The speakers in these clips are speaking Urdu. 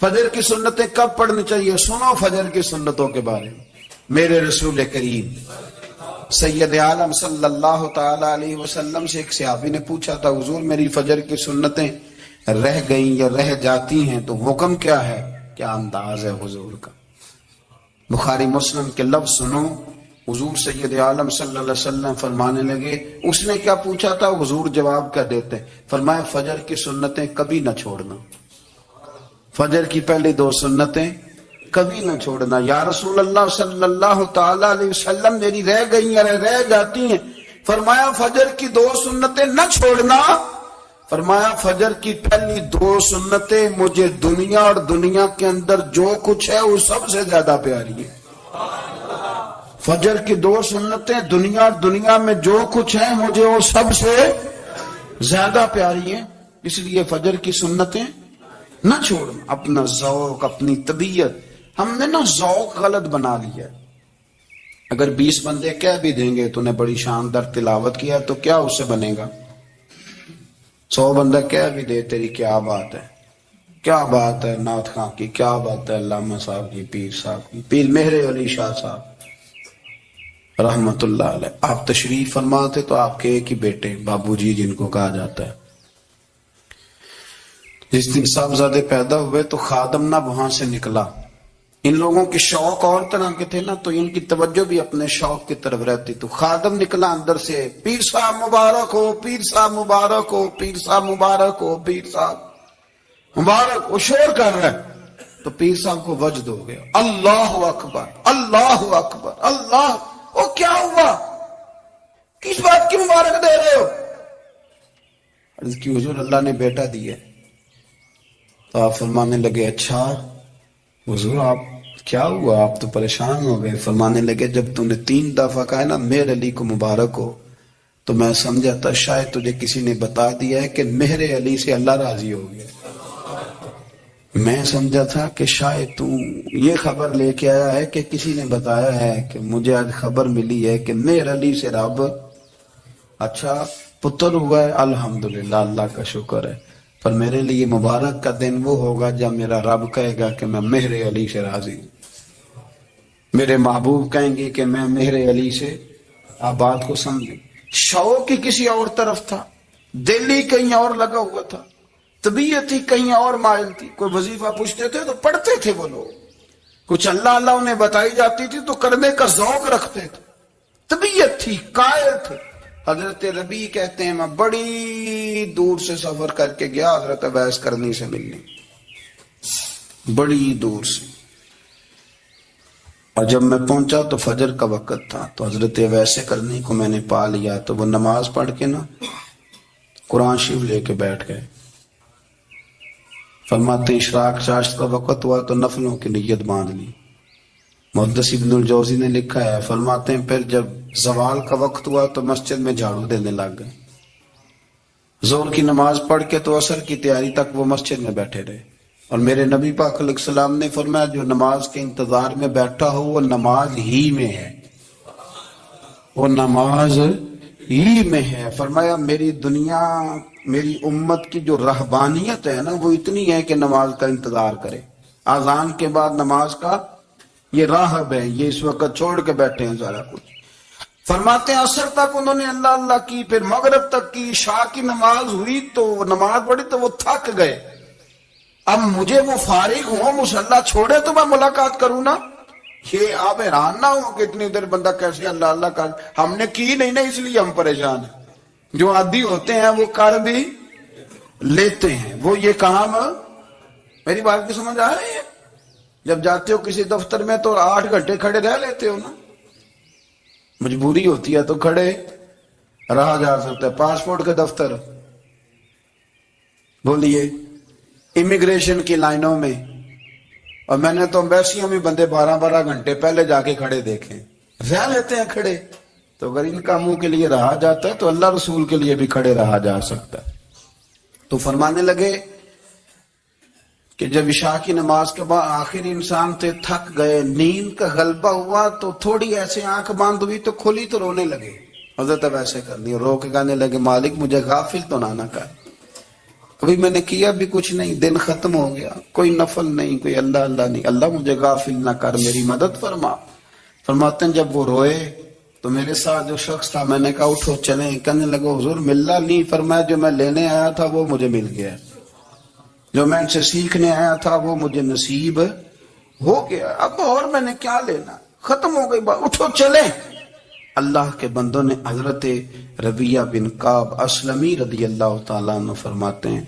فجر کی سنتیں کب پڑھنی چاہیے؟ سنو فجر کی سنتوں کے بارے میں۔ میرے رسول کریم سید عالم صلی اللہ تعالی علیہ وسلم سے ایک صحابی نے پوچھا تھا، حضور میری فجر کی سنتیں رہ گئیں یا رہ جاتی ہیں تو حکم کیا ہے؟ کیا انداز ہے حضور کا؟ بخاری مسلم کے لفظ سنو، حضور سید عالم صلی اللہ علیہ وسلم فرمانے لگے، اس نے کیا پوچھا تھا؟ حضور جواب کیا دیتے؟ فرمایا فجر کی سنتیں کبھی نہ چھوڑنا، فجر کی پہلی 2 سنتیں کبھی نہ چھوڑنا۔ یا رسول اللہ صلی اللہ تعالی علیہ وسلم میری رہ گئی یا رہ جاتی ہیں، فرمایا فجر کی 2 سنتیں نہ چھوڑنا، فرمایا فجر کی پہلی 2 سنتیں مجھے دنیا اور دنیا کے اندر جو کچھ ہے وہ سب سے زیادہ پیاری ہے۔ فجر کی 2 سنتیں دنیا اور دنیا میں جو کچھ ہے مجھے وہ سب سے زیادہ پیاری ہیں، اس لیے فجر کی سنتیں نہ چھوڑنا۔ اپنا ذوق، اپنی طبیعت، ہم نے نا ذوق غلط بنا لیا ہے۔ اگر 20 بندے کہہ بھی دیں گے تو نے بڑی شاندار تلاوت کیا تو کیا اس سے بنے گا؟ 100 بندہ کہہ بھی دے تیری کیا بات ہے، کیا بات ہے نعت خاں کی، کیا بات ہے علامہ صاحب کی، پیر صاحب کی، پیر مہر علی شاہ صاحب رحمت اللہ علیہ۔ آپ تشریف فرما تھے تو آپ کے ایک ہی بیٹے بابو جی جن کو کہا جاتا ہے، جس دن صاحبزادے پیدا ہوئے تو خادم نہ وہاں سے نکلا۔ ان لوگوں کے شوق اور طرح کے تھے نا، تو ان کی توجہ بھی اپنے شوق کی طرف رہتی، تو خادم نکلا اندر سے، پیر صاحب مبارک ہو، پیر صاحب مبارک ہو، پیر صاحب مبارک ہو، پیر صاحب مبارک، وہ شور کر رہا ہے۔ تو پیر صاحب کو وجد ہو گیا، اللہ اکبر اللہ اکبر اللہ، وہ کیا ہوا؟ کس بات کی مبارک دے رہے ہو؟ عرض کی حضور اللہ نے بیٹا دیا۔ تو آپ فرمانے لگے اچھا حضور آپ کیا ہوا؟ آپ تو پریشان ہو گئے۔ فرمانے لگے جب تم نے 3 دفعہ کہا نا مہر علی کو مبارک ہو تو میں سمجھا تھا شاید تجھے کسی نے بتا دیا ہے کہ مہر علی سے اللہ راضی ہو گیا۔ میں سمجھا تھا کہ شاید تو یہ خبر لے کے آیا ہے کہ کسی نے بتایا ہے کہ مجھے آج خبر ملی ہے کہ مہر علی سے رب اچھا پتر ہوا ہے، الحمدللہ اللہ کا شکر ہے، پر میرے لیے مبارک کا دن وہ ہوگا جب میرا رب کہے گا کہ میں مہر علی سے راضی ہوں، میرے محبوب کہیں گے کہ میں مہر علی سے۔ آپ بات کو سمجھیں، شوق ہی کسی اور طرف تھا، دل ہی کہیں اور لگا ہوا تھا، طبیعت ہی کہیں اور مائل تھی۔ کوئی وظیفہ پوچھتے تھے تو پڑھتے تھے وہ لوگ، کچھ اللہ اللہ انہیں بتائی جاتی تھی تو کرنے کا ذوق رکھتے تھے، طبیعت تھی، قائل تھے۔ حضرت ربیع کہتے ہیں میں بڑی دور سے سفر کر کے گیا حضرت اویس کرنی سے ملنے، بڑی دور سے، اور جب میں پہنچا تو فجر کا وقت تھا، تو حضرت اویس کرنی کو میں نے پا لیا، تو وہ نماز پڑھ کے نا قرآن شریف لے کے بیٹھ گئے۔ فرماتے ہیں اشراق چاشت کا وقت ہوا تو نفلوں کی نیت باندھ لی۔ محدث ابن الجوزی نے لکھا ہے، فرماتے ہیں پھر جب زوال کا وقت ہوا تو مسجد میں جھاڑو دینے لگ گئے، ظہر کی نماز پڑھ کے تو عصر کی تیاری تک وہ مسجد میں بیٹھے رہے۔ اور میرے نبی پاک علیہ السلام نے فرمایا جو نماز کے انتظار میں بیٹھا ہو وہ نماز ہی میں ہے، وہ نماز ہی میں ہے۔ فرمایا میری دنیا میری امت کی جو رہبانیت ہے نا وہ اتنی ہے کہ نماز کا انتظار کرے، اذان کے بعد نماز کا یہ راہب ہے، یہ اس وقت چھوڑ کے بیٹھے ہیں سارا کچھ۔ فرماتے ہیں عصر تک انہوں نے اللہ اللہ کی، پھر مغرب تک کی، عشاء کی نماز ہوئی تو نماز پڑھی تو وہ تھک گئے، اب مجھے وہ فارغ ہوں مصلی چھوڑے تو میں ملاقات کروں نا۔ یہ آپ حیران نہ ہو کہ اتنی دیر بندہ کیسے اللہ اللہ کر، ہم نے کی نہیں نا اس لیے ہم پریشان ہیں۔ جو عادی ہوتے ہیں وہ کر بھی لیتے ہیں، وہ یہ کام، میری بات کی سمجھ آ رہی ہے؟ جب جاتے ہو کسی دفتر میں تو 8 گھنٹے کھڑے رہ لیتے ہو نا، مجبوری ہوتی ہے تو کھڑے رہا جا سکتا ہے۔ پاسپورٹ کے دفتر بولیے، امیگریشن کی لائنوں میں، اور میں نے تو امبیسیوں میں بندے 12 گھنٹے پہلے جا کے کھڑے دیکھے، رہ لیتے ہیں کھڑے۔ تو اگر ان کاموں کے لیے رہا جاتا ہے تو اللہ رسول کے لیے بھی کھڑے رہا جا سکتا ہے۔ تو فرمانے لگے کہ جب عشاء کی نماز کے بعد آخر انسان تھے، تھک گئے، نیند کا غلبہ ہوا تو تھوڑی ایسے آنکھ بند ہوئی تو کھلی تو رونے لگے۔ حضرت ویسے کرنی رو کے کہنے لگے مالک مجھے غافل تو نہ کر، ابھی میں نے کیا بھی کچھ نہیں، دن ختم ہو گیا، کوئی نفل نہیں، کوئی اللہ اللہ نہیں، اللہ مجھے غافل نہ کر، میری مدد فرما۔ فرماتے ہیں جب وہ روئے تو میرے ساتھ جو شخص تھا، میں نے کہا اٹھو چلیں، کہنے لگا حضور ملنا نہیں، فرمایا جو میں لینے آیا تھا وہ مجھے مل گیا، جو میں ان سے سیکھنے آیا تھا وہ مجھے نصیب ہو گیا، اب اور میں نے کیا لینا، ختم ہو گئی بات، اٹھو چلیں۔ اللہ کے بندوں نے حضرت ربیہ بن کعب اسلمی رضی اللہ تعالیٰ عنہ فرماتے ہیں،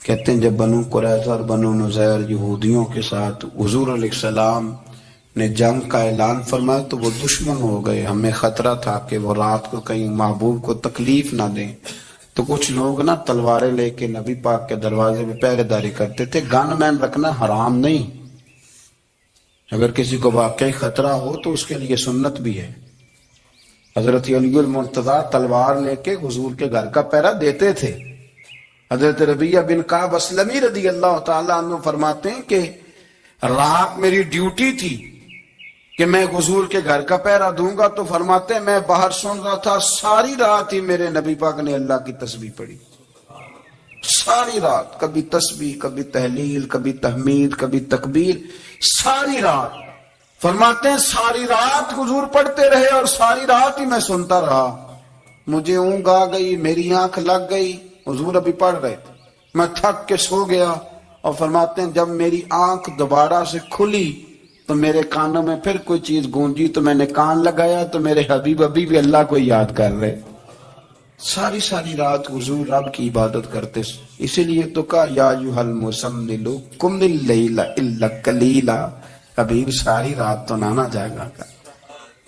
کہتے ہیں جب بنو قریظہ اور بنو نذیر یہودیوں کے ساتھ حضور علیہ السلام نے جنگ کا اعلان فرمایا تو وہ دشمن ہو گئے، ہمیں خطرہ تھا کہ وہ رات کو کہیں محبوب کو تکلیف نہ دیں، تو کچھ لوگ نا تلواریں لے کے نبی پاک کے دروازے پہ پہرے داری کرتے تھے۔ گن مین رکھنا حرام نہیں، اگر کسی کو واقعی خطرہ ہو تو اس کے لیے سنت بھی ہے۔ حضرت علی المرتضیٰ تلوار لے کے حضور کے گھر کا پہرا دیتے تھے۔ حضرت ربیہ بن کعب اسلمی رضی اللہ تعالیٰ عنہ فرماتے ہیں کہ رات میری ڈیوٹی تھی کہ میں حضور کے گھر کا پہرا دوں گا، تو فرماتے ہیں میں باہر سن رہا تھا، ساری رات ہی میرے نبی پاک نے اللہ کی تسبیح پڑھی، ساری رات، کبھی تسبیح، کبھی تحلیل، کبھی تحمید، کبھی تکبیر، ساری رات۔ فرماتے ہیں ساری رات حضور پڑھتے رہے اور ساری رات ہی میں سنتا رہا، مجھے اونگ آ گئی، میری آنکھ لگ گئی، حضور ابھی پڑھ رہے تھے، میں تھک کے سو گیا۔ اور فرماتے ہیں جب میری آنکھ دوبارہ سے کھلی تو میرے کانوں میں پھر کوئی چیز گونجی، تو میں نے کان لگایا تو میرے حبیب ابھی بھی اللہ کو یاد کر رہے۔ ساری رات حضور رب کی عبادت کرتے، اسی لیے تو کہا یا ایھا المزمل قم اللیل الا قلیلا، حبیب ساری رات تو نہ جاگا کر،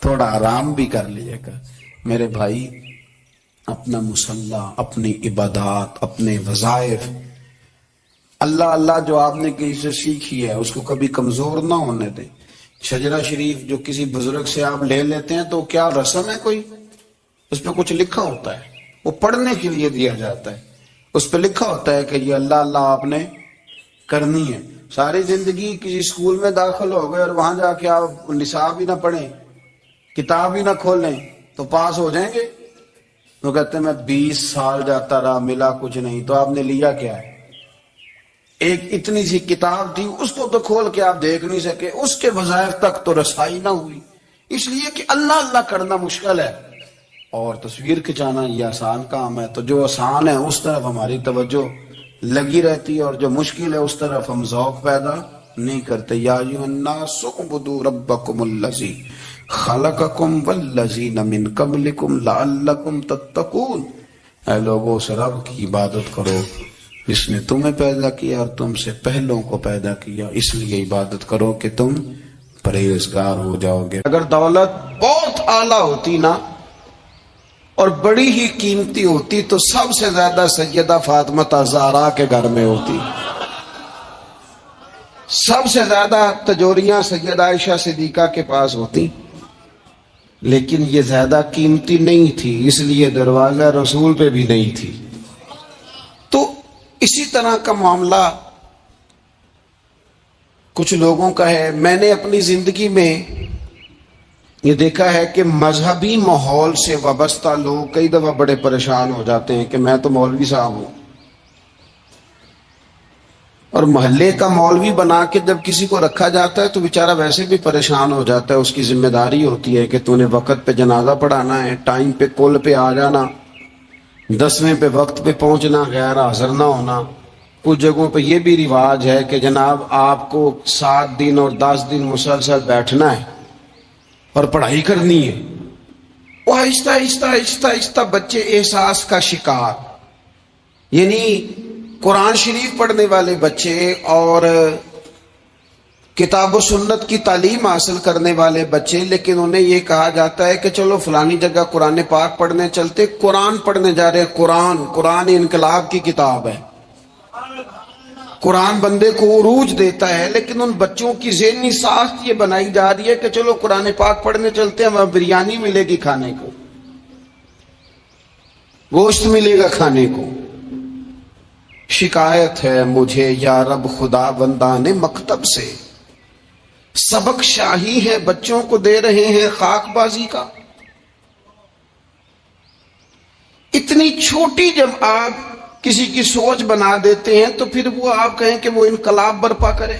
تھوڑا آرام بھی کر لیے گا۔ میرے بھائی اپنا مصلی، اپنی عبادات، اپنے وظائف، اللہ اللہ جو آپ نے کسی سے سیکھی ہے اس کو کبھی کمزور نہ ہونے دیں۔ شجرہ شریف جو کسی بزرگ سے آپ لے لیتے ہیں تو کیا رسم ہے کوئی؟ اس پہ کچھ لکھا ہوتا ہے، وہ پڑھنے کے لیے دیا جاتا ہے، اس پہ لکھا ہوتا ہے کہ یہ اللہ اللہ آپ نے کرنی ہے۔ ساری زندگی کسی اسکول میں داخل ہو گئے اور وہاں جا کے آپ نصاب ہی نہ پڑھیں، کتاب ہی نہ کھولیں تو پاس ہو جائیں گے؟ وہ کہتے ہیں میں 20 سال جاتا رہا ملا کچھ نہیں، تو آپ نے لیا کیا ہے؟ ایک اتنی سی کتاب تھی، اس کو تو کھول کے آپ دیکھ نہیں سکے، اس کے وظائف تک تو رسائی نہ ہوئی، اس لیے کہ اللہ اللہ کرنا مشکل ہے اور تصویر کھچانا یہ آسان کام ہے۔ تو جو آسان ہے اس طرف ہماری توجہ لگی رہتی ہے اور جو مشکل ہے اس طرف ہم ذوق پیدا نہیں کرتے۔ یا ایھا الناس اعبدوا ربکم الذی خلقکم والذین من قبلکم لعلکم تتقون، اے لوگو اس رب کی عبادت کرو جس نے تمہیں پیدا کیا اور تم سے پہلوں کو پیدا کیا، اس لیے عبادت کرو کہ تم پرہیزگار ہو جاؤ گے۔ اگر دولت بہت اعلیٰ ہوتی نا اور بڑی ہی قیمتی ہوتی تو سب سے زیادہ سیدہ فاطمہ زہرا کے گھر میں ہوتی، سب سے زیادہ تجوریاں سیدہ عائشہ صدیقہ کے پاس ہوتی، لیکن یہ زیادہ قیمتی نہیں تھی، اس لیے دروازہ رسول پہ بھی نہیں تھی۔ تو اسی طرح کا معاملہ کچھ لوگوں کا ہے۔ میں نے اپنی زندگی میں یہ دیکھا ہے کہ مذہبی ماحول سے وابستہ لوگ کئی دفعہ بڑے پریشان ہو جاتے ہیں کہ میں تو مولوی صاحب ہوں، اور محلے کا مولوی بنا کے جب کسی کو رکھا جاتا ہے تو بیچارہ ویسے بھی پریشان ہو جاتا ہے، اس کی ذمہ داری ہوتی ہے کہ تو نے وقت پہ جنازہ پڑھانا ہے، ٹائم پہ کل پہ آ جانا، 10ویں پہ وقت پہ پہنچنا، غیر حاضر نہ ہونا۔ کچھ جگہوں پہ یہ بھی رواج ہے کہ جناب آپ کو 7 دن اور 10 دن مسلسل بیٹھنا ہے اور پڑھائی کرنی ہے۔ وہ آہستہ آہستہ آہستہ آہستہ بچے احساس کا شکار، یعنی قرآن شریف پڑھنے والے بچے اور کتاب و سنت کی تعلیم حاصل کرنے والے بچے، لیکن انہیں یہ کہا جاتا ہے کہ چلو فلانی جگہ قرآن پاک پڑھنے چلتے، قرآن پڑھنے جا رہے ہیں۔ قرآن انقلاب کی کتاب ہے، قرآن بندے کو عروج دیتا ہے، لیکن ان بچوں کی ذہنی ساخت یہ بنائی جا رہی ہے کہ چلو قرآن پاک پڑھنے چلتے ہیں، وہاں بریانی ملے گی کھانے کو، گوشت ملے گا کھانے کو۔ شکایت ہے مجھے یا رب خدا بندان مکتب سے، سبق شاہی ہے بچوں کو دے رہے ہیں خاک بازی کا۔ اتنی چھوٹی جب آپ کسی کی سوچ بنا دیتے ہیں تو پھر وہ آپ کہیں کہ وہ انقلاب برپا کرے،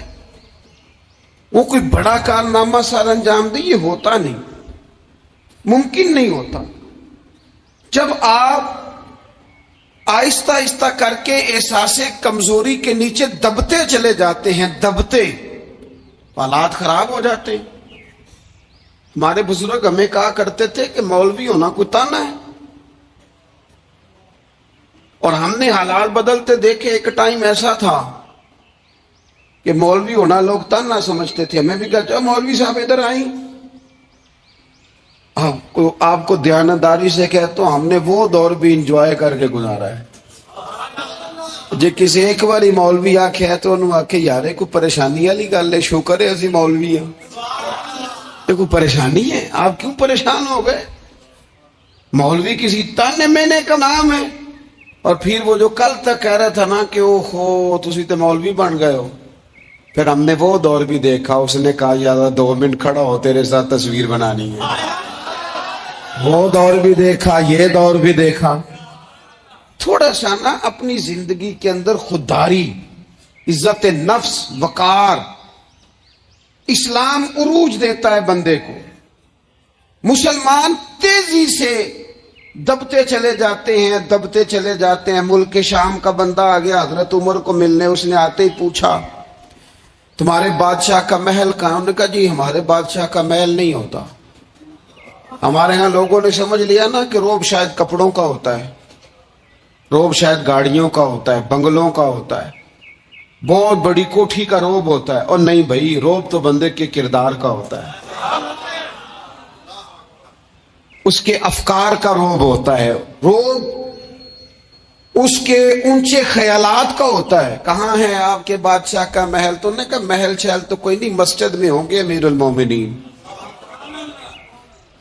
وہ کوئی بڑا کارنامہ سر انجام دے، یہ ہوتا نہیں، ممکن نہیں ہوتا۔ جب آپ آہستہ آہستہ کر کے احساس کمزوری کے نیچے دبتے چلے جاتے ہیں، دبتے، حالات خراب ہو جاتے ہیں۔ ہمارے بزرگ ہمیں کہا کرتے تھے کہ مولوی ہونا کوئی تانا ہے، اور ہم نے حالات بدلتے دیکھے۔ ایک ٹائم ایسا تھا کہ مولوی ہونا لوگ تانا سمجھتے تھے، ہمیں بھی کہتے مولوی صاحب ادھر آئیں، آپ کو دیانتداری سے کہتا ہوں ہم نے وہ دور بھی انجوائے کر کے گزارا ہے۔ جے کسی ایک باری مولوی آکھے ہے تو انہوں آکھے یارے کوئی پریشانی والی گل ہے، شکر ہے اسی مولوی ہیں، یہ کوئی پریشانی ہے، آپ کیوں پریشان ہو گئے؟ مولوی کسی تانے مینے کا نام ہے۔ اور پھر وہ جو کل تک کہہ رہا تھا نا کہ اوہو تسی تے مولوی بن گئے ہو، پھر ہم نے وہ دور بھی دیکھا، اس نے کہا یار 2 منٹ کھڑا ہو تیرے ساتھ تصویر بنانی ہے، وہ دور بھی دیکھا، یہ دور بھی دیکھا۔ تھوڑا سا نا اپنی زندگی کے اندر خودداری، عزت نفس، وقار، اسلام عروج دیتا ہے بندے کو۔ مسلمان تیزی سے دبتے چلے جاتے ہیں، دبتے چلے جاتے ہیں۔ ملک شام کا بندہ آ گیا حضرت عمر کو ملنے، اس نے آتے ہی پوچھا تمہارے بادشاہ کا محل کہاں؟ انہوں نے کہا جی ہمارے بادشاہ کا محل نہیں ہوتا، ہمارے ہاں لوگوں نے سمجھ لیا نا کہ روب شاید کپڑوں کا ہوتا ہے، روب شاید گاڑیوں کا ہوتا ہے، بنگلوں کا ہوتا ہے، بہت بڑی کوٹھی کا روب ہوتا ہے۔ اور نہیں بھائی، روب تو بندے کے کردار کا ہوتا ہے، اس کے افکار کا روب ہوتا ہے، روب اس کے اونچے خیالات کا ہوتا ہے۔ کہاں ہے آپ کے بادشاہ کا محل؟ تو نے کہا محل شہل تو کوئی نہیں، مسجد میں ہوں گے امیر المومنین۔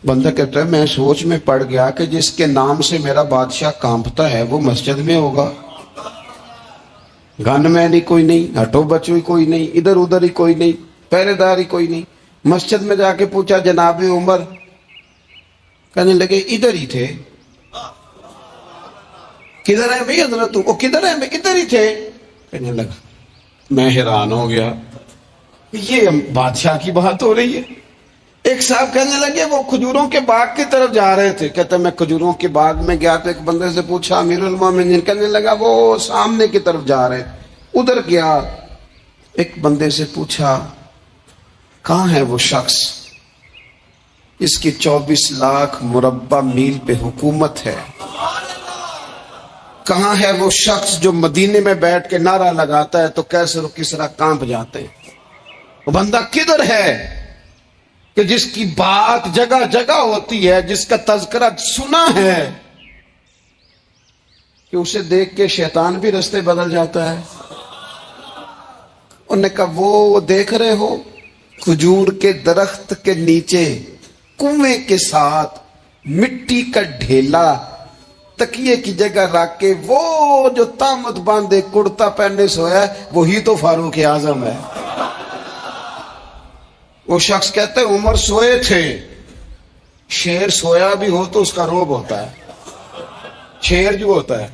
بندہ کہتا ہے میں سوچ میں پڑ گیا کہ جس کے نام سے میرا بادشاہ کانپتا ہے وہ مسجد میں ہوگا، گن میں نہیں کوئی نہیں، ہٹو بچو ہی کوئی نہیں، ادھر ادھر ہی کوئی نہیں، پہرے دار ہی کوئی نہیں۔ مسجد میں جا کے پوچھا جناب عمر، کہنے لگے ادھر ہی تھے۔ کدھر ہے بھئی حضرت؟ وہ کدھر ہے؟ میں ادھر ہی تھے۔ کہنے لگا، میں حیران ہو گیا، یہ بادشاہ کی بات ہو رہی ہے۔ ایک صاحب کہنے لگے وہ کھجوروں کے باغ کی طرف جا رہے تھے، کہتے میں کھجوروں کے باغ میں گیا تو ایک بندے سے پوچھا امیر المومنین، کہنے لگا وہ سامنے کی طرف جا رہے تھے، ادھر گیا۔ ایک بندے سے پوچھا کہاں ہے وہ شخص اس کی 24 لاکھ مربع میل پہ حکومت ہے؟ کہاں ہے وہ شخص جو مدینے میں بیٹھ کے نعرہ لگاتا ہے تو کیسر و کسرا کانپ جاتے ہیں؟ وہ بندہ کدھر ہے کہ جس کی بات جگہ جگہ ہوتی ہے، جس کا تذکرہ سنا ہے کہ اسے دیکھ کے شیطان بھی رستے بدل جاتا ہے؟ انہوں نے کہا وہ دیکھ رہے ہو کھجور کے درخت کے نیچے کنویں کے ساتھ مٹی کا ڈھیلا تکیے کی جگہ رکھ کے وہ جو تامت باندھے کرتا پہنے سویا ہے وہی تو فاروق اعظم ہے۔ وہ شخص کہتے ہیں عمر سوئے تھے۔ شیر سویا بھی ہو تو اس کا روب ہوتا ہے، شیر جو ہوتا ہے،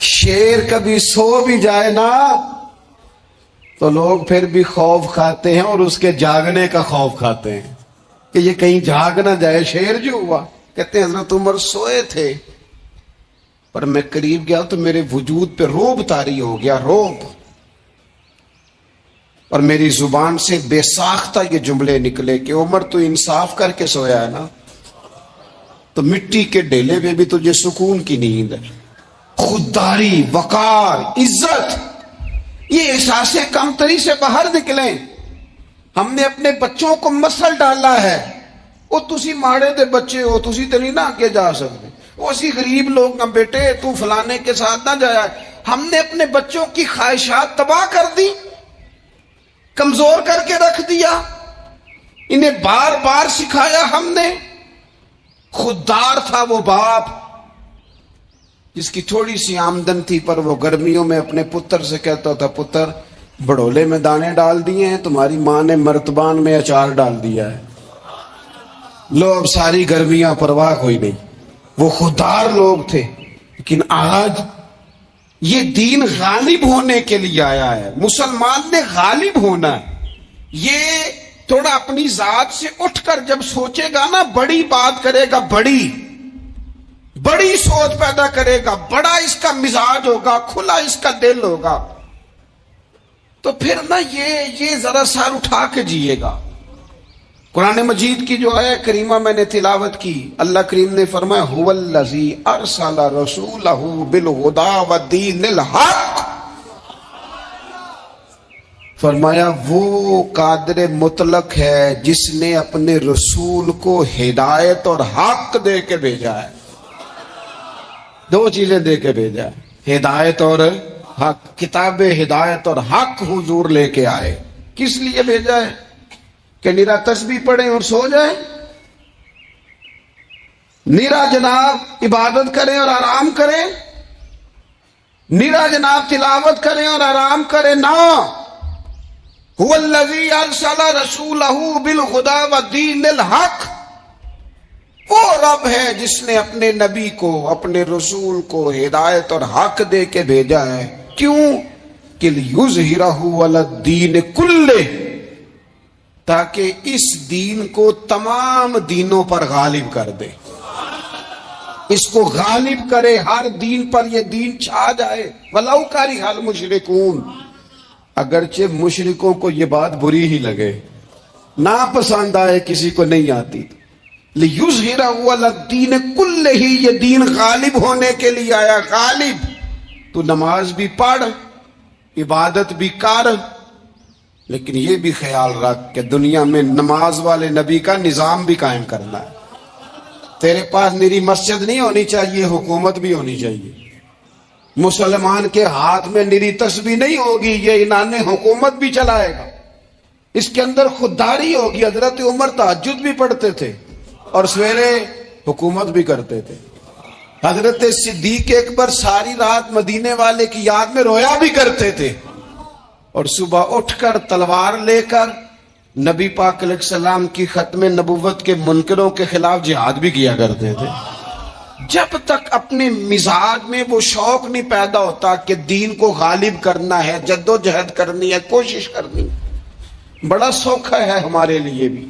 شیر کبھی سو بھی جائے نا تو لوگ پھر بھی خوف کھاتے ہیں، اور اس کے جاگنے کا خوف کھاتے ہیں کہ یہ کہیں جاگ نہ جائے۔ شیر جو ہوا، کہتے ہیں حضرت عمر سوئے تھے پر میں قریب گیا تو میرے وجود پہ روب طاری ہو گیا، روب، اور میری زبان سے بے ساختہ یہ جملے نکلے کہ عمر تو انصاف کر کے سویا ہے نا، تو مٹی کے ڈھیلے میں بھی تجھے سکون کی نیند ہے۔ خودداری، وقار، عزت، یہ احساس کمتری سے باہر نکلیں۔ ہم نے اپنے بچوں کو مسل ڈالا ہے، وہ تسی ماڑے دے بچے ہو، تسی تو نہیں نہ آگے جا سکتے، وہ اسی غریب لوگ نہ بیٹے تو فلانے کے ساتھ نہ جایا۔ ہم نے اپنے بچوں کی خواہشات تباہ کر دی، کمزور کر کے رکھ دیا، انہیں بار بار سکھایا ہم نے۔ خوددار تھا وہ باپ جس کی تھوڑی سی آمدن تھی پر وہ گرمیوں میں اپنے پتر سے کہتا تھا پتر بڑولے میں دانے ڈال دیے ہیں، تمہاری ماں نے مرتبان میں اچار ڈال دیا ہے، لو اب ساری گرمیاں پرواہ کوئی نہیں۔ وہ خوددار لوگ تھے، لیکن آج یہ دین غالب ہونے کے لیے آیا ہے، مسلمان نے غالب ہونا ہے۔ یہ تھوڑا اپنی ذات سے اٹھ کر جب سوچے گا نا، بڑی بات کرے گا، بڑی سوچ پیدا کرے گا، بڑا اس کا مزاج ہوگا، کھلا اس کا دل ہوگا، تو پھر نا یہ ذرا سر اٹھا کے جیے گا۔ قرآن مجید کی جو آیہ کریمہ میں نے تلاوت کی، اللہ کریم نے فرمایا هو الذی ارسل رسولہ بالہدی ودین الحق، فرمایا وہ قادر مطلق ہے جس نے اپنے رسول کو ہدایت اور حق دے کے بھیجا ہے۔ دو چیزیں دے کے بھیجا ہے، ہدایت اور حق۔ کتاب ہدایت اور حق حضور لے کے آئے۔ کس لیے بھیجا ہے؟ کہ نیرا تسبیح پڑھیں اور سو جائیں؟ نیرا جناب عبادت کریں اور آرام کریں؟ نیرا جناب تلاوت کریں اور آرام کریں؟ نہ، هو الذی ارسل رسولہ بالہدی ودین الحق، وہ رب ہے جس نے اپنے نبی کو، اپنے رسول کو ہدایت اور حق دے کے بھیجا ہے۔ کیوں؟ کہ لیظہرہ علی الدین کلہ، تاکہ اس دین کو تمام دینوں پر غالب کر دے، اس کو غالب کرے، ہر دین پر یہ دین چھا جائے۔ وَلَوْ كَرِهَ الْمُشْرِكُونَ، اگرچہ مشرکوں کو یہ بات بری ہی لگے، نا پسند آئے، کسی کو نہیں آتی، لِيُظْهِرَهُ عَلَى الدِّينِ كُلِّهِ، یہ دین غالب ہونے کے لیے آیا۔ غالب، تو نماز بھی پڑھ، عبادت بھی کر، لیکن یہ بھی خیال رکھ کہ دنیا میں نماز والے نبی کا نظام بھی قائم کرنا ہے۔ تیرے پاس میری مسجد نہیں ہونی چاہیے، حکومت بھی ہونی چاہیے۔ مسلمان کے ہاتھ میں نری تسبیح نہیں ہوگی، یہ انان حکومت بھی چلائے گا۔ اس کے اندر خودداری ہوگی۔ حضرت عمر تہجد بھی پڑھتے تھے اور سویرے حکومت بھی کرتے تھے۔ حضرت صدیق اکبر ساری رات مدینے والے کی یاد میں رویا بھی کرتے تھے، اور صبح اٹھ کر تلوار لے کر نبی پاک علیہ السلام کی ختم نبوت کے منکروں کے خلاف جہاد بھی کیا کرتے تھے۔ جب تک اپنے مزاج میں وہ شوق نہیں پیدا ہوتا کہ دین کو غالب کرنا ہے، جد و جہد کرنی ہے، کوشش کرنی ہے، بڑا سوکھا ہے ہمارے لیے بھی۔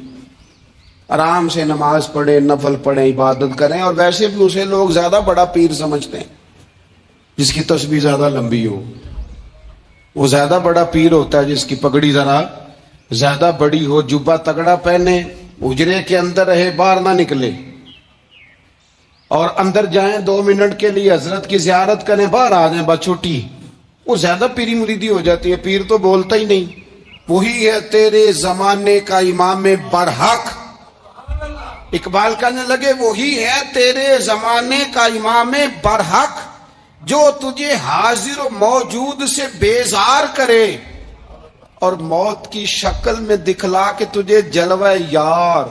آرام سے نماز پڑھیں، نفل پڑھیں، عبادت کریں، اور ویسے بھی اسے لوگ زیادہ بڑا پیر سمجھتے ہیں جس کی تسبیح زیادہ لمبی ہو۔ وہ زیادہ بڑا پیر ہوتا ہے جس کی پگڑی ذرا زیادہ بڑی ہو، جبہ تگڑا پہنے، اجرے کے اندر رہے، باہر نہ نکلے، اور اندر جائیں 2 منٹ کے لیے حضرت کی زیارت کریں، باہر آ جائیں، بس چھٹی۔ وہ زیادہ پیری مریدی ہو جاتی ہے، پیر تو بولتا ہی نہیں۔ وہی ہے تیرے زمانے کا امام برحق، اقبال کہنے لگے وہی ہے تیرے زمانے کا امام برحق، جو تجھے حاضر و موجود سے بیزار کرے اور موت کی شکل میں دکھلا کے تجھے جلوہ یار،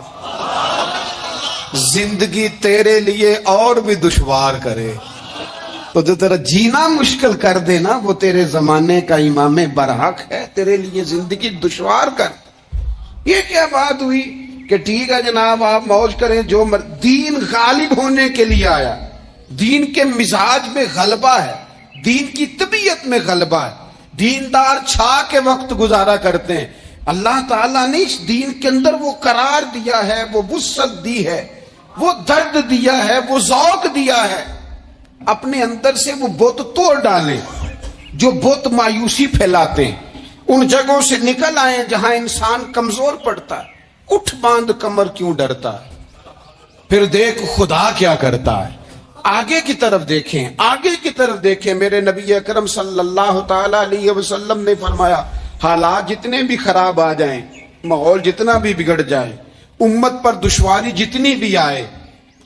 زندگی تیرے لیے اور بھی دشوار کرے۔ تو جو تیرا جینا مشکل کر دے نا، وہ تیرے زمانے کا امام برحق ہے، تیرے لیے زندگی دشوار کر۔ یہ کیا بات ہوئی کہ ٹھیک ہے جناب آپ موج کریں جو دین غالب ہونے کے لیے آیا، دین کے مزاج میں غلبہ ہے، دین کی طبیعت میں غلبہ ہے، دیندار چھا کے وقت گزارا کرتے ہیں۔ اللہ تعالیٰ نے اس دین کے اندر وہ قرار دیا ہے، وہ وسعت دی ہے، وہ درد دیا ہے، وہ ذوق دیا ہے۔ اپنے اندر سے وہ بت توڑ ڈالیں جو بت مایوسی پھیلاتے ہیں، ان جگہوں سے نکل آئیں جہاں انسان کمزور پڑتا ہے۔ اٹھ باندھ کمر کیوں ڈرتا ہے، پھر دیکھ خدا کیا کرتا ہے۔ آگے کی طرف دیکھیں، آگے کی طرف دیکھیں۔ میرے نبی اکرم صلی اللہ تعالی علیہ وسلم نے فرمایا حالات جتنے بھی خراب آ جائیں، ماحول جتنا بھی بگڑ جائے، امت پر دشواری جتنی بھی آئے،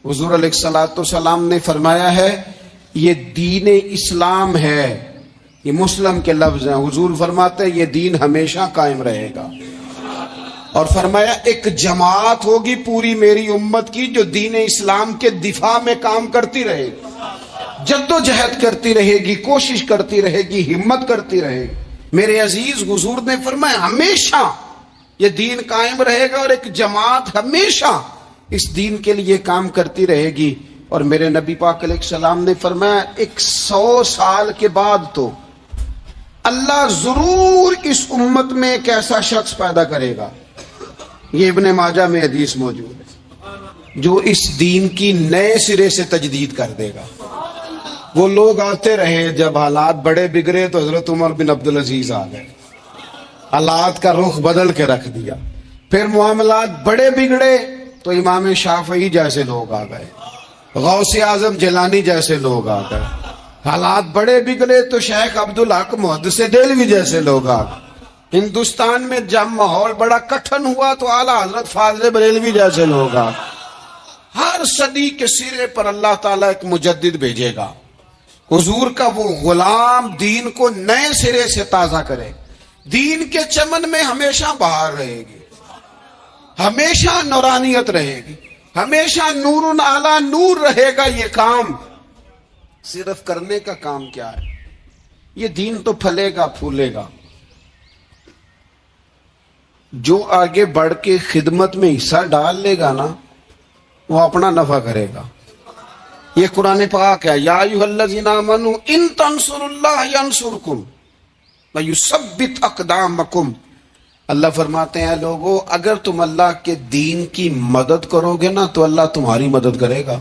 حضور علیہ الصلوۃ والسلام نے فرمایا ہے یہ دین اسلام ہے، یہ مسلم کے لفظ ہیں۔ حضور فرماتے ہیں یہ دین ہمیشہ قائم رہے گا، اور فرمایا ایک جماعت ہوگی پوری میری امت کی جو دین اسلام کے دفاع میں کام کرتی رہے گی، جد و جہد کرتی رہے گی، کوشش کرتی رہے گی، ہمت کرتی رہے گی۔ میرے عزیز حضور نے فرمایا ہمیشہ یہ دین قائم رہے گا، اور ایک جماعت ہمیشہ اس دین کے لیے کام کرتی رہے گی۔ اور میرے نبی پاک علیہ السلام نے فرمایا 100 سال کے بعد تو اللہ ضرور اس امت میں ایک ایسا شخص پیدا کرے گا، یہ ابن ماجہ میں حدیث موجود ہے، جو اس دین کی نئے سرے سے تجدید کر دے گا۔ وہ لوگ آتے رہے، جب حالات بڑے بگڑے تو حضرت عمر بن عبدالعزیز آ گئے، حالات کا رخ بدل کے رکھ دیا۔ پھر معاملات بڑے بگڑے تو امام شافعی جیسے لوگ آ گئے، غوث اعظم جیلانی جیسے لوگ آ گئے۔ حالات بڑے بگڑے تو شیخ عبدالحق محدث دہلوی جیسے لوگ آ گئے۔ ہندوستان میں جب ماحول بڑا کٹھن ہوا تو اعلیٰ حضرت فاضل بریلوی جیسے لوگ آ گئے۔ ہر صدی کے سرے پر اللہ تعالیٰ ایک مجدد بھیجے گا، حضور کا وہ غلام دین کو نئے سرے سے تازہ کرے، دین کے چمن میں ہمیشہ بہار رہے گی، ہمیشہ نورانیت رہے گی، ہمیشہ نور اعلیٰ نور رہے گا۔ یہ کام صرف کرنے کا کام کیا ہے؟ یہ دین تو پھلے گا پھولے گا۔ جو آگے بڑھ کے خدمت میں حصہ ڈال لے گا نا، وہ اپنا نفع کرے گا۔ یہ قرآن پاک ہے، یا ایھا الذین آمنوا ان تنصروا اللہ ینصرکم ویثبت اقدامکم۔ اللہ فرماتے ہیں لوگو، اگر تم اللہ کے دین کی مدد کرو گے نا تو اللہ تمہاری مدد کرے گا۔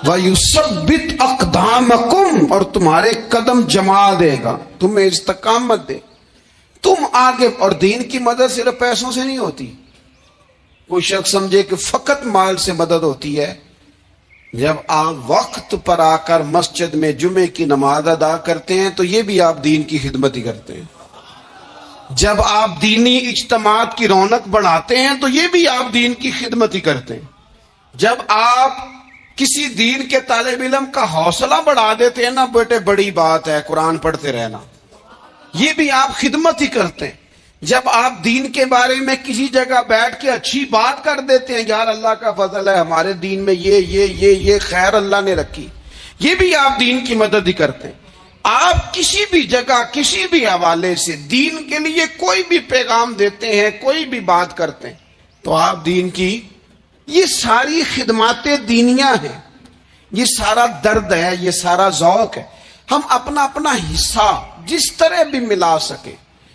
وَيُثَبِّتْ أَقْدَامَكُمْ، اور تمہارے قدم جما دے گا، تمہیں استقامت دے، تم آگے۔ اور دین کی مدد صرف پیسوں سے نہیں ہوتی۔ کوئی شخص سمجھے کہ فقط مال سے مدد ہوتی ہے۔ جب آپ وقت پر آ کر مسجد میں جمعے کی نماز ادا کرتے ہیں تو یہ بھی آپ دین کی خدمت ہی کرتے ہیں۔ جب آپ دینی اجتماعات کی رونق بڑھاتے ہیں تو یہ بھی آپ دین کی خدمت ہی کرتے ہیں۔ جب آپ کسی دین کے طالب علم کا حوصلہ بڑھا دیتے ہیں نا، بیٹے بڑی بات ہے قرآن پڑھتے رہنا، یہ بھی آپ خدمت ہی کرتے ہیں۔ جب آپ دین کے بارے میں کسی جگہ بیٹھ کے اچھی بات کر دیتے ہیں، یار اللہ کا فضل ہے ہمارے دین میں یہ خیر اللہ نے رکھی، یہ بھی آپ دین کی مدد ہی کرتے ہیں۔ آپ کسی بھی جگہ کسی بھی حوالے سے دین کے لیے کوئی بھی پیغام دیتے ہیں، کوئی بھی بات کرتے ہیں، تو آپ دین کی یہ ساری خدمات دینیاں ہیں، یہ سارا درد ہے، یہ سارا ذوق ہے۔ ہم اپنا اپنا حصہ جس طرح بھی ملا سکے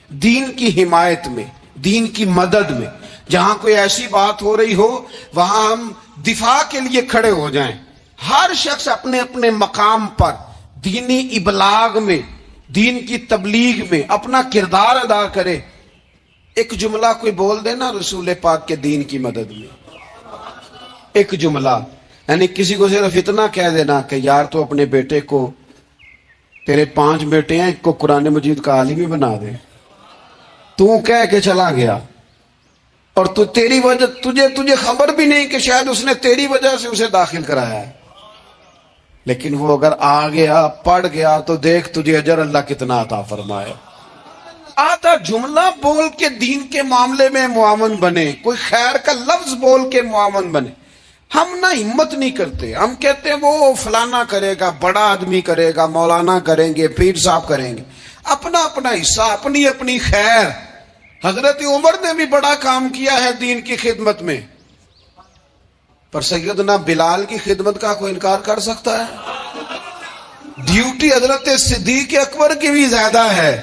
دین کی حمایت میں، دین کی مدد میں۔ جہاں کوئی ایسی بات ہو رہی ہو وہاں ہم دفاع کے لیے کھڑے ہو جائیں۔ ہر شخص اپنے اپنے مقام پر دینی ابلاغ میں، دین کی تبلیغ میں اپنا کردار ادا کرے۔ ایک جملہ کوئی بول دینا رسول پاک کے دین کی مدد میں، ایک جملہ، یعنی کسی کو صرف اتنا کہہ دینا کہ یار تو اپنے بیٹے کو، تیرے 5 بیٹے ہیں، ایک کو قرآن مجید کا عالم ہی بنا دے۔ تو کہہ کے چلا گیا اور تو تیری وجہ تجھے خبر بھی نہیں کہ شاید اس نے تیری وجہ سے اسے داخل کرایا ہے، لیکن وہ اگر آ گیا پڑھ گیا تو دیکھ تجھے اجر اللہ کتنا عطا فرمائے۔ آدھا جملہ بول کے دین کے معاملے میں معاون بنے، کوئی خیر کا لفظ بول کے معاون بنے۔ ہم نہ ہمت نہیں کرتے، ہم کہتے ہیں وہ فلانا کرے گا، بڑا آدمی کرے گا، مولانا کریں گے، پیر صاحب کریں گے۔ اپنا اپنا حصہ، اپنی اپنی خیر۔ حضرت عمر نے بھی بڑا کام کیا ہے دین کی خدمت میں، پر سیدنا بلال کی خدمت کا کوئی انکار کر سکتا ہے؟ ڈیوٹی حضرت صدیق اکبر کی بھی زیادہ ہے،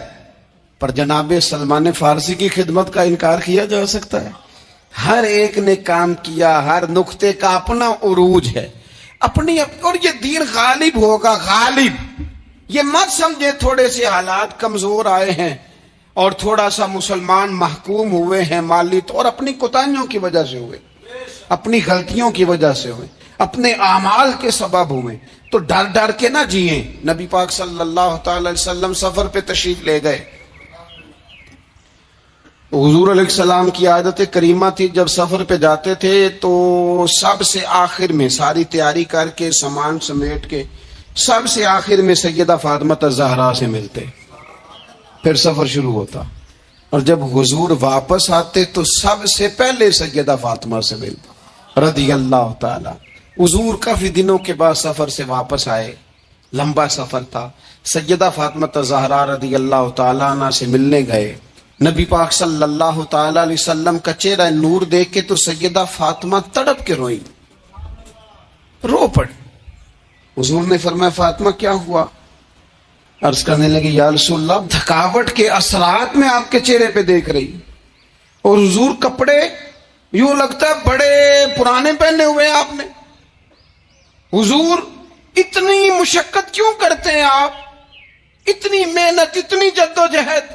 پر جناب سلمان فارسی کی خدمت کا انکار کیا جا سکتا ہے؟ ہر ایک نے کام کیا، ہر نقطے کا اپنا عروج ہے، اپنی اور یہ دین غالب ہوگا، غالب۔ یہ مت سمجھے تھوڑے سے حالات کمزور آئے ہیں اور تھوڑا سا مسلمان محکوم ہوئے ہیں مالی طور، اپنی کوتاہیوں کی وجہ سے ہوئے، اپنی غلطیوں کی وجہ سے ہوئے، اپنے اعمال کے سبب ہوئے، تو ڈر ڈر کے نہ جئیں۔ نبی پاک صلی اللہ تعالی علیہ وسلم سفر پہ تشریف لے گئے، حضور علیہ السلام کی عادت کریمہ تھی جب سفر پہ جاتے تھے تو سب سے آخر میں ساری تیاری کر کے سامان سمیٹ کے سب سے آخر میں سیدہ فاطمہ الزہرا سے ملتے، پھر سفر شروع ہوتا، اور جب حضور واپس آتے تو سب سے پہلے سیدہ فاطمہ سے ملتے رضی اللہ تعالی۔ حضور کافی دنوں کے بعد سفر سے واپس آئے، لمبا سفر تھا، سیدہ فاطمہ الزہرا رضی اللہ تعالیٰ عنہ سے ملنے گئے۔ نبی پاک صلی اللہ تعالی علیہ وسلم کا چہرہ نور دیکھ کے تو سیدہ فاطمہ تڑپ کے روئی، رو پڑی۔ حضور نے فرمایا فاطمہ کیا ہوا؟ عرض کرنے لگی یا رسول اللہ تھکاوٹ کے اثرات میں آپ کے چہرے پہ دیکھ رہی، اور حضور کپڑے یوں لگتا ہے بڑے پرانے پہنے ہوئے ہیں آپ نے، حضور اتنی مشقت کیوں کرتے ہیں آپ، اتنی محنت اتنی جدوجہد؟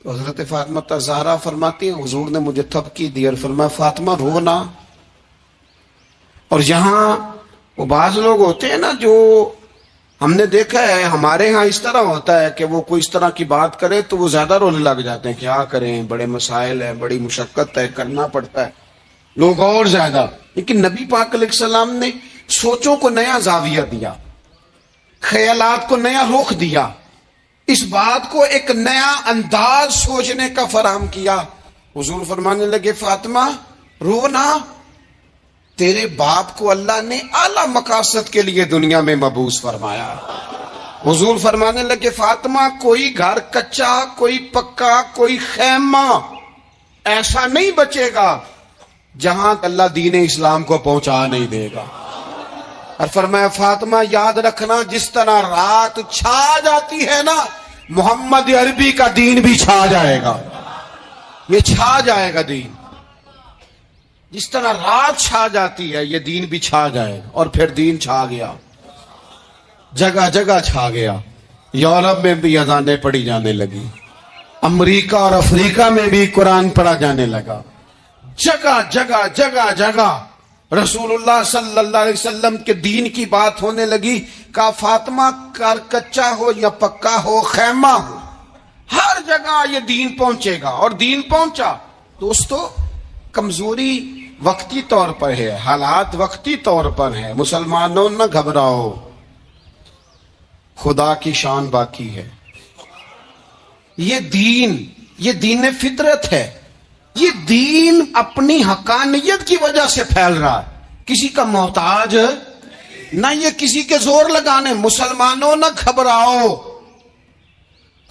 حضرت فاطمہ زہرا فرماتی ہیں حضور نے مجھے تھپکی دی اور فرمایا فاطمہ رو نہ۔ اور یہاں وہ بعض لوگ ہوتے ہیں نا جو ہم نے دیکھا ہے ہمارے ہاں اس طرح ہوتا ہے کہ وہ کوئی اس طرح کی بات کرے تو وہ زیادہ رونے لگ جاتے ہیں، کیا کریں بڑے مسائل ہیں، بڑی مشقت ہے، کرنا پڑتا ہے، لوگ اور زیادہ۔ لیکن نبی پاک علیہ السلام نے سوچوں کو نیا زاویہ دیا، خیالات کو نیا رخ دیا، اس بات کو ایک نیا انداز سوچنے کا فراہم کیا۔ حضور فرمانے لگے فاطمہ رو نہ، تیرے باپ کو اللہ نے اعلیٰ مقاصد کے لیے دنیا میں مبعوث فرمایا۔ حضور فرمانے لگے فاطمہ کوئی گھر کچا، کوئی پکا، کوئی خیمہ ایسا نہیں بچے گا جہاں اللہ دین اسلام کو پہنچا نہیں دے گا۔ اور فرمایا فاطمہ یاد رکھنا جس طرح رات چھا جاتی ہے نا، محمد عربی کا دین بھی چھا جائے گا، یہ چھا جائے گا دین، جس طرح رات چھا جاتی ہے یہ دین بھی چھا جائے گا۔ اور پھر دین چھا گیا، جگہ جگہ چھا گیا، یورپ میں بھی اذانیں پڑھی جانے لگی، امریکہ اور افریقہ میں بھی قرآن پڑھا جانے لگا، جگہ جگہ جگہ جگہ رسول اللہ صلی اللہ علیہ وسلم کے دین کی بات ہونے لگی۔ کہا فاطمہ کر کچا ہو یا پکا ہو، خیمہ ہو، ہر جگہ یہ دین پہنچے گا، اور دین پہنچا۔ دوستو کمزوری وقتی طور پر ہے، حالات وقتی طور پر ہے، مسلمانوں نہ گھبراؤ، خدا کی شان باقی ہے۔ یہ دین فطرت ہے، یہ دین اپنی حقانیت کی وجہ سے پھیل رہا ہے، کسی کا محتاج نہ یہ کسی کے زور لگانے۔ مسلمانوں نہ گھبراؤ،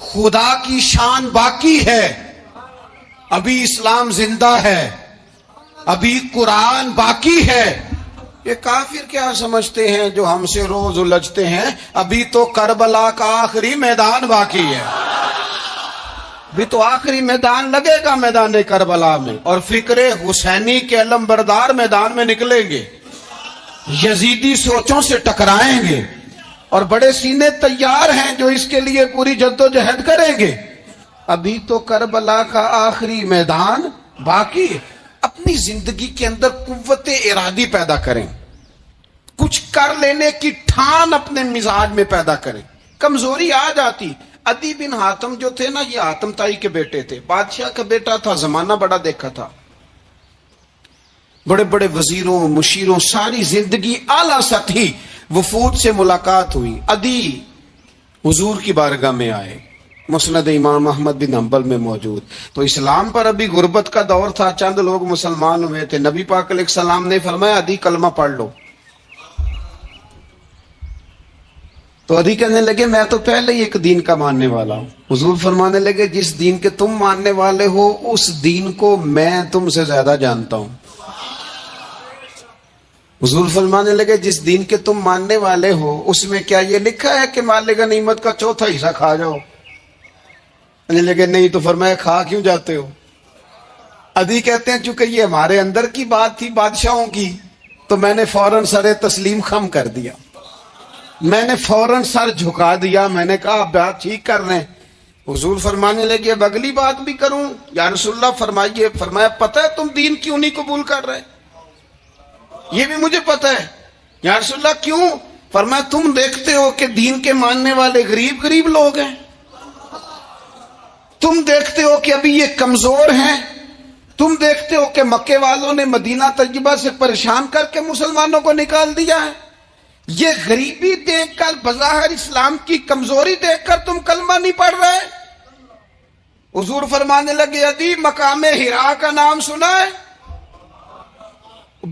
خدا کی شان باقی ہے، ابھی اسلام زندہ ہے، ابھی قرآن باقی ہے۔ یہ کافر کیا سمجھتے ہیں جو ہم سے روز الجھتے ہیں، ابھی تو کربلا کا آخری میدان باقی ہے، بھی تو آخری میدان لگے گا میدان کربلا میں، اور فکر حسینی کے علم بردار میدان میں نکلیں گے، یزیدی سوچوں سے ٹکرائیں گے، اور بڑے سینے تیار ہیں جو اس کے لیے پوری جدوجہد کریں گے۔ ابھی تو کربلا کا آخری میدان باقی ہے۔ اپنی زندگی کے اندر قوت ارادی پیدا کریں، کچھ کر لینے کی ٹھان اپنے مزاج میں پیدا کریں۔ کمزوری آ جاتی۔ عدی بن حاتم جو تھے نا، یہ حاتم تائی کے بیٹے تھے، بادشاہ کا بیٹا تھا، زمانہ بڑا دیکھا تھا، بڑے بڑے وزیروں مشیروں، ساری زندگی اعلیٰ سطحی وفود سے ملاقات ہوئی۔ عدی حضور کی بارگاہ میں آئے، مسند امام احمد بن حنبل میں موجود۔ تو اسلام پر ابھی غربت کا دور تھا، چند لوگ مسلمان ہوئے تھے، نبی پاک علیہ السلام نے فرمایا عدی کلمہ پڑھ لو۔ تو عدی کہنے لگے میں تو پہلے ہی ایک دین کا ماننے والا ہوں۔ حضور فرمانے لگے جس دین کے تم ماننے والے ہو اس دین کو میں تم سے زیادہ جانتا ہوں۔ حضور فرمانے لگے جس دین کے تم ماننے والے ہو اس میں کیا یہ لکھا ہے کہ مال غنیمت کا چوتھا حصہ کھا جاؤ؟ کہنے لگے نہیں۔ تو فرمایا کھا کیوں جاتے ہو؟ عدی کہتے ہیں چونکہ یہ ہمارے اندر کی بات تھی بادشاہوں کی، تو میں نے فوراً سر تسلیم خم کر دیا، میں نے فوراً سر جھکا دیا، میں نے کہا بات ٹھیک کر رہے ہیں۔ حضور فرمانے لگے اب اگلی بات بھی کروں؟ یا رسول اللہ فرمائیے۔ فرمایا پتہ ہے تم دین کیوں نہیں قبول کر رہے؟ یہ بھی مجھے پتہ ہے۔ یا رسول اللہ کیوں؟ فرمایا تم دیکھتے ہو کہ دین کے ماننے والے غریب غریب لوگ ہیں، تم دیکھتے ہو کہ ابھی یہ کمزور ہیں، تم دیکھتے ہو کہ مکے والوں نے مدینہ طیبہ سے پریشان کر کے مسلمانوں کو نکال دیا ہے، یہ غریبی دیکھ کر بظاہر اسلام کی کمزوری دیکھ کر تم کلمہ نہیں پڑھ رہے؟ حضور فرمانے لگے عدی مقام حرا کا نام سنا ہے؟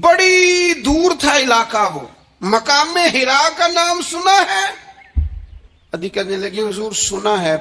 بڑی دور تھا علاقہ، وہ مقام حرا کا نام سنا ہے؟ عدی کہنے لگے حضور سنا ہے۔